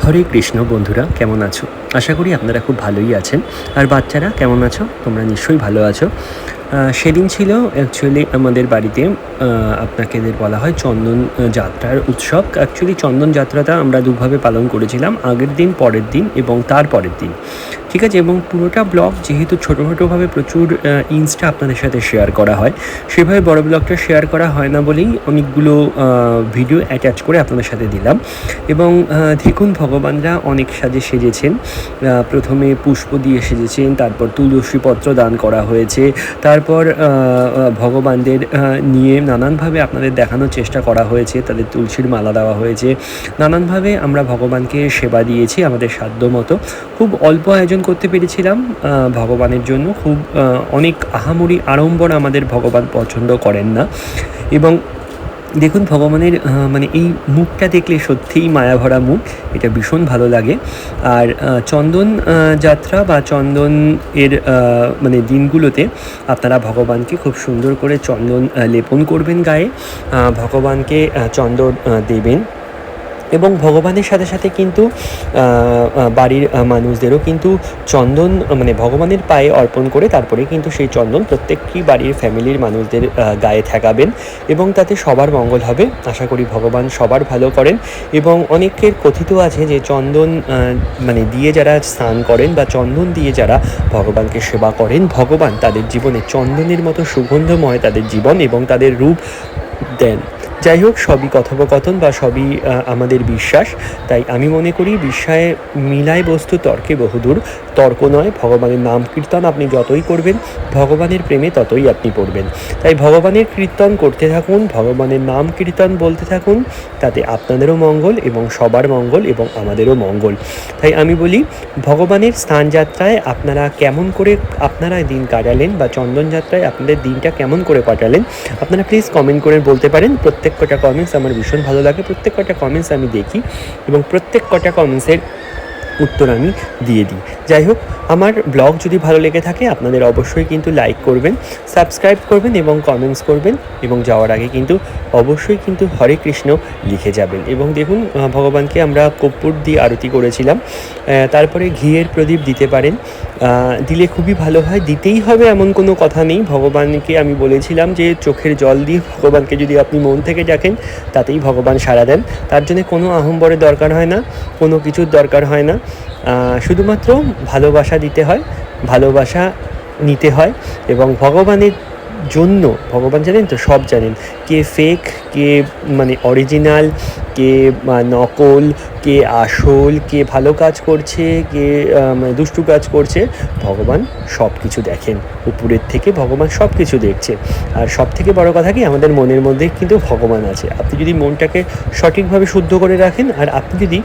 হরে কৃষ্ণ বন্ধুরা, কেমন আছো? আশা করি আপনারা খুব ভালোই আছেন। আর বাচ্চারা কেমন আছো? তোমরা নিশ্চয়ই ভালো আছো। সেদিন ছিল অ্যাকচুয়ালি আমাদের বাড়িতে আপনাকেদের বলা হয় চন্দন যাত্রার উৎসব। অ্যাকচুয়ালি চন্দন যাত্রাটা আমরা দুভাবে পালন করেছিলাম, আগের দিন, পরের দিন এবং তার পরের দিন। ঠিক আছে, এবং পুরোটা ব্লগ যেহেতু ছোটো ছোটোভাবে প্রচুর ইনস্টা আপনাদের সাথে শেয়ার করা হয়, সেভাবে বড় ব্লগটা শেয়ার করা হয় না বলেই অনেকগুলো ভিডিও অ্যাটাচ করে আপনাদের সাথে দিলাম। এবং দেখুন, ভগবানরা অনেক সাজে সেজেছেন। প্রথমে পুষ্প দিয়ে সেজেছেন, তারপর তুলসীপত্র দান করা হয়েছে, তারপর ভগবানদের নিয়ে নানানভাবে আপনাদের দেখানোর চেষ্টা করা হয়েছে, তাদের তুলসীর মালা দেওয়া হয়েছে, নানানভাবে আমরা ভগবানকে সেবা দিয়েছি আমাদের সাধ্য মতো। খুব অল্প আয়োজন করতে পেরেছিলাম ভগবানের জন্য। খুব অনেক আহামরি আড়ম্বর আমাদের ভগবান পছন্দ করেন না। এবং দেখুন, ভগবানের মানে এই মুখটা দেখলে সত্যিই মায়াভরা মুখ, এটা ভীষণ ভালো লাগে। আর চন্দন যাত্রা বা চন্দন এর মানে দিনগুলোতে আপনারা ভগবানকে খুব সুন্দর করে চন্দন লেপন করবেন গায়ে, ভগবানকে চন্দন দেবেন। এবং ভগবানের সাথে সাথে কিন্তু বাড়ির মানুষদেরও কিন্তু চন্দন মানে ভগবানের পায়ে অর্পণ করে তারপরে কিন্তু সেই চন্দন প্রত্যেকটি বাড়ির ফ্যামিলির মানুষদের গায়ে ঠেকাবেন, এবং তাতে সবার মঙ্গল হবে। আশা করি ভগবান সবার ভালো করেন। এবং অনেকের কথিত আছে যে চন্দন মানে দিয়ে যারা স্নান করেন বা চন্দন দিয়ে যারা ভগবানকে সেবা করেন, ভগবান তাদের জীবনে চন্দনের মতো সুগন্ধময় তাদের জীবন এবং তাদের রূপ দেন। যাই হোক, সবই কথোপকথন বা সবই আমাদের বিশ্বাস। তাই আমি মনে করি বিশ্বায় মিলায় বস্তু তর্কে বহুদূর। তর্ক নয়, ভগবানের নাম কীর্তন আপনি যতই করবেন, ভগবানের প্রেমে ততই আপনি পড়বেন। তাই ভগবানের কীর্তন করতে থাকুন, ভগবানের নাম কীর্তন বলতে থাকুন, তাতে আপনাদেরও মঙ্গল এবং সবার মঙ্গল এবং আমাদেরও মঙ্গল। তাই আমি বলি, ভগবানের স্থানযাত্রায় আপনারা কেমন করে আপনারা দিন কাটালেন বা চন্দন যাত্রায় আপনাদের দিনটা কেমন করে কাটালেন, আপনারা প্লিজ কমেন্ট করে বলতে পারেন। প্রত্যেক কটা কমেন্টস আমার ভীষণ ভালো লাগে, প্রত্যেক কটা কমেন্টস আমি দেখি এবং প্রত্যেক কটা কমেন্টসের উত্তর আমি দিয়ে দিই। যাই হোক, আমার ব্লগ যদি ভালো লেগে থাকে আপনাদের অবশ্যই কিন্তু লাইক করবেন, সাবস্ক্রাইব করবেন এবং কমেন্টস করবেন, এবং যাওয়ার আগে কিন্তু অবশ্যই কিন্তু হরে কৃষ্ণ লিখে যাবেন। এবং দেখুন, ভগবানকে আমরা কর্পূর দিয়ে আরতি করেছিলাম, তারপরে ঘিয়ের প্রদীপ দিতে পারেন, দিলে খুবই ভালো হয়। দিতেই হবে এমন কোনো কথা নেই। ভগবানকে আমি বলেছিলাম যে চোখের জল দিয়ে ভগবানকে যদি আপনি মন থেকে ডাকেন, তাতেই ভগবান সাড়া দেন। তার জন্য কোনো আহম্বরের দরকার হয় না, কোনো কিছুর দরকার হয় না। শুধুমাত্র ভালোবাসা দিতে হয়, ভালোবাসা নিতে হয়। এবং ভগবানের জন্য, ভগবান জানেন তো, সব জানেন, কে ফেক, কে মানে অরিজিনাল, কে নকল, কে আসল, কে ভালো কাজ করছে, কে মানে দুষ্টু কাজ করছে। ভগবান সব কিছু দেখেন, উপরের থেকে ভগবান সব কিছু দেখছে। আর সব থেকে বড় কথা কি, আমাদের মনের মধ্যে কিন্তু ভগবান আছে। আপনি যদি মনটাকে সঠিকভাবে শুদ্ধ করে রাখেন, আর আপনি যদি